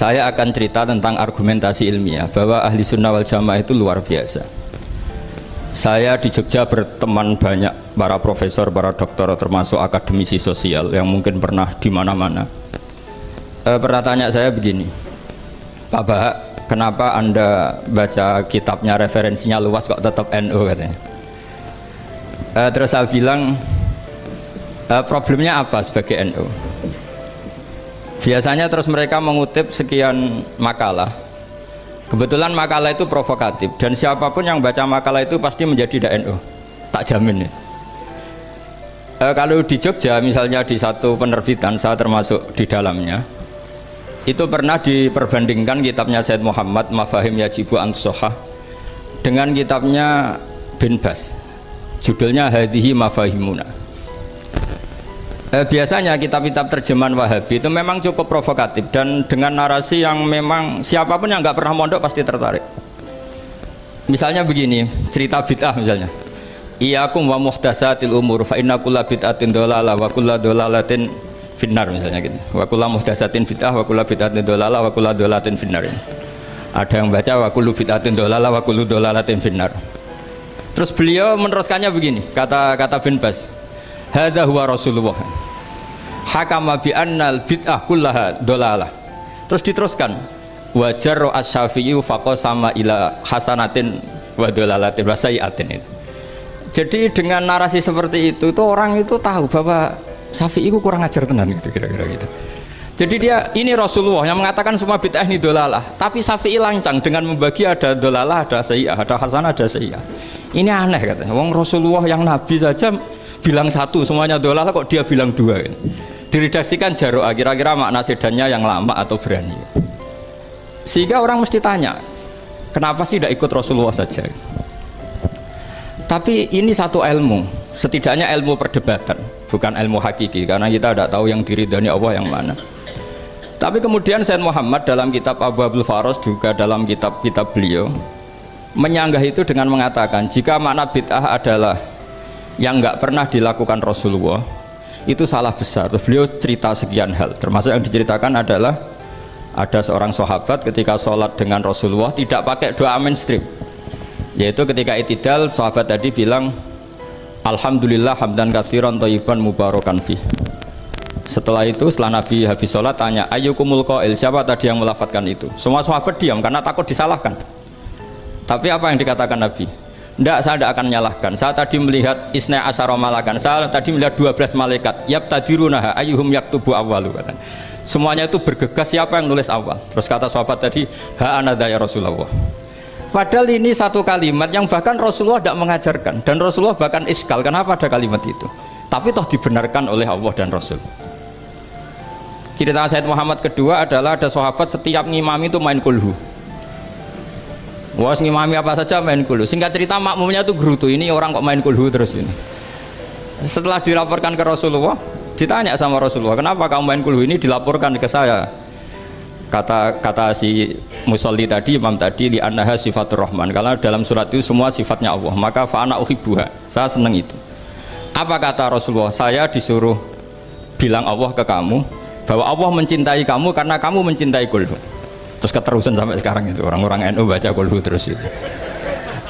Saya akan cerita tentang argumentasi ilmiah bahwa ahli sunnah wal jamaah itu luar biasa. Saya di Jogja berteman banyak para profesor, para doktor, termasuk akademisi sosial yang mungkin pernah di mana-mana. Pernah tanya saya begini, Pak Bahak, kenapa Anda baca kitabnya referensinya luas kok tetap NU katanya. Terus saya bilang, problemnya apa sebagai NU? Biasanya terus mereka mengutip sekian makalah. Kebetulan makalah itu provokatif dan siapapun yang baca makalah itu pasti menjadi NU, tak jamin ya. Kalau di Jogja misalnya di satu penerbitan, saya termasuk di dalamnya, itu pernah diperbandingkan kitabnya Said Muhammad Mafahim Yajibu An-Sohah dengan kitabnya Bin Bas, judulnya Hadhihi Mafahimuna. Biasanya kitab-kitab terjemahan Wahabi itu memang cukup provokatif dan dengan narasi yang memang siapapun yang nggak pernah mondok pasti tertarik. Misalnya begini, cerita bid'ah misalnya, Iyyakum wa muhdatsatil umur fa inna kulla bid'atin dhalalah wa kulla dhalalatin finnar, misalnya gitu. Wa kulla muhdatsatin bid'ah wa kulla bid'atin dhalalah wa kulla dhalalatin finnar. Ada yang baca wa kullu bid'atin dhalalah wa kullu dhalalatin finnar. Terus beliau meneruskannya begini, kata Bin Bas, hadza huwa Rasulullah hakama bi annal bid'ah kullaha dhalalah. Terus diteruskan wajar asy-Syafi'i faqasama ila hasanatin wa dhalalatin wa sayiatin. Jadi dengan narasi seperti itu orang itu tahu bahwa Syafi'i itu kurang ajar tenan gitu, kira-kira gitu. Jadi dia ini Rasulullah yang mengatakan semua bid'ah ini dhalalah, tapi Syafi'i lancang dengan membagi ada dhalalah, ada sayi'ah, ada hasanah, ada sayi'ah. Ini aneh katanya. Wong Rasulullah yang nabi saja bilang satu semuanya dhalalah, kok dia bilang dua kan? Diredaksikan Jaro'a, kira-kira makna sedannya yang lama atau berani, sehingga orang mesti tanya kenapa sih tidak ikut Rasulullah saja. Tapi ini satu ilmu, setidaknya ilmu perdebatan, bukan ilmu hakiki, karena kita tidak tahu yang diridhani Allah yang mana. Tapi kemudian Said Muhammad dalam kitab Abu Abdul Faros, juga dalam kitab-kitab beliau menyanggah itu dengan mengatakan jika makna bid'ah adalah yang nggak pernah dilakukan Rasulullah, itu salah besar. Terus beliau cerita sekian hal, termasuk yang diceritakan adalah ada seorang sahabat ketika sholat dengan Rasulullah tidak pakai doa mainstream, yaitu ketika i'tidal sahabat tadi bilang alhamdulillah hamdan katsiran thayyiban mubarakan fih. Setelah itu setelah Nabi habis sholat tanya ayyukumul qail, siapa tadi yang melafadzkan itu? Semua sahabat diam karena takut disalahkan. Tapi apa yang dikatakan Nabi? Tidak, saya tidak akan menyalahkan. Saya tadi melihat isna asyara malakan. Saya tadi melihat 12 malaikat. Yabtadirunaha ayyuhum yaktubu awwalu. Semuanya itu bergegas siapa yang nulis awal. Terus kata sahabat tadi, ha anadha ya Rasulullah. Padahal ini satu kalimat yang bahkan Rasulullah tidak mengajarkan dan Rasulullah bahkan iskal kenapa ada kalimat itu. Tapi toh dibenarkan oleh Allah dan Rasul. Cerita Said Muhammad kedua adalah ada sahabat setiap ngimami itu main kulhu. Wah, ngimami apa saja main kulhu. Singkat cerita makmumnya tuh gerutu, ini orang kok main kulhu terus ini. Setelah dilaporkan ke Rasulullah, ditanya sama Rasulullah, kenapa kamu main kulhu? Ini dilaporkan ke saya. Kata si musolli tadi, imam tadi, li annaha sifatur rahman, karena dalam surat itu semua sifatnya Allah, maka fa'ana uhibbuha, saya senang itu. Apa kata Rasulullah? Saya disuruh bilang Allah ke kamu bahwa Allah mencintai kamu karena kamu mencintai kulhu. Terus keterusan sampai sekarang itu orang-orang NU baca kulhu terus itu.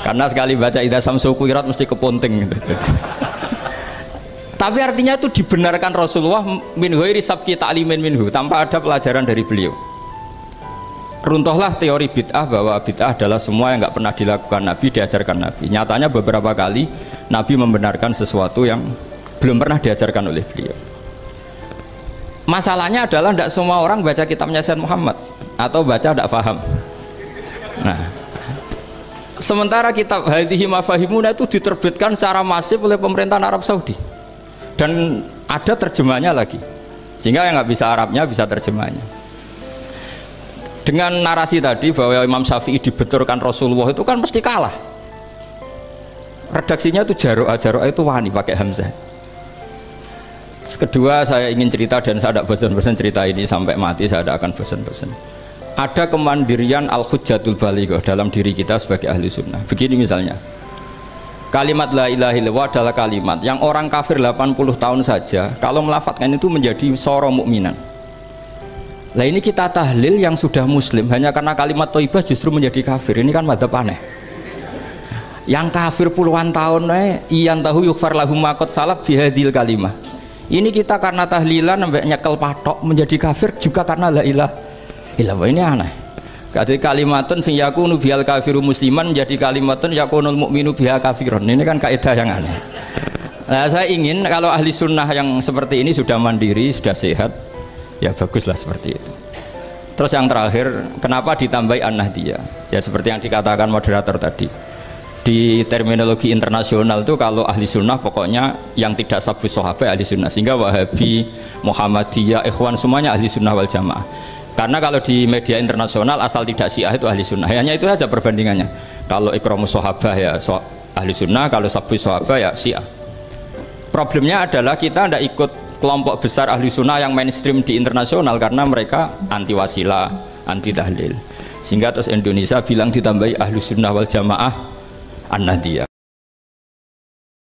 Karena sekali baca idza samsu kuwirat mesti keponting gitu. Tapi artinya itu dibenarkan Rasulullah min ghairi sabqi ta'limin minhu, tanpa ada pelajaran dari beliau. Runtuhlah teori bid'ah bahwa bid'ah adalah semua yang nggak pernah dilakukan Nabi diajarkan Nabi. Nyatanya beberapa kali Nabi membenarkan sesuatu yang belum pernah diajarkan oleh beliau. Masalahnya adalah tidak semua orang baca kitabnya Said Muhammad atau baca tidak paham. Nah, sementara kitab Hadhihi Mafahimuna itu diterbitkan secara masif oleh pemerintahan Arab Saudi dan ada terjemahnya lagi, sehingga yang nggak bisa Arabnya bisa terjemahnya. Dengan narasi tadi bahwa Imam Syafi'i dibenturkan Rasulullah itu kan mesti kalah. Redaksinya itu Jaro'a itu wani pakai hamzah. Kedua, saya ingin cerita dan saya tidak bosan-bosan cerita ini sampai mati, saya tidak akan bosan-bosan. Ada kemandirian al-hujjatul balighah dalam diri kita sebagai ahli sunnah. Begini misalnya, kalimat la ilaha illallah adalah kalimat yang orang kafir 80 tahun saja kalau melafadzkan itu menjadi soro mukminan. Lah ini kita tahlil yang sudah muslim hanya karena kalimat thayyibah justru menjadi kafir. Ini kan madzhab aneh. Yang kafir puluhan tahun iyan tahu yughfar lahum ma qad salaf bihadil kalimah. Ini kita karena tahlilan sampai nyekel patok menjadi kafir juga karena la ilaha illallah. Ini aneh. Jadi kalimatun sing yakunu bihal kafiru musliman jadi kalimatun yakunul mukminu biha kafirun. Ini kan kaidah yang aneh. Nah, saya ingin kalau ahli sunnah yang seperti ini sudah mandiri, sudah sehat, ya baguslah seperti itu. Terus yang terakhir, kenapa ditambahi an-nahdiyah? Ya seperti yang dikatakan moderator tadi. Di terminologi internasional itu kalau ahli sunnah pokoknya yang tidak sabus sahabat ahli sunnah, sehingga Wahabi, Muhammadiyah, Ikhwan semuanya ahli sunnah wal jamaah. Karena kalau di media internasional asal tidak Syiah itu ahli sunnah. Hanya itu saja perbandingannya. Kalau ikramus sahabat ya ahli sunnah, kalau sabus sahabat ya Syiah. Problemnya adalah kita tidak ikut kelompok besar ahli sunnah yang mainstream di internasional karena mereka anti wasilah, anti tahlil. Sehingga terus Indonesia bilang ditambahi ahli sunnah wal jamaah an-nahdiyah.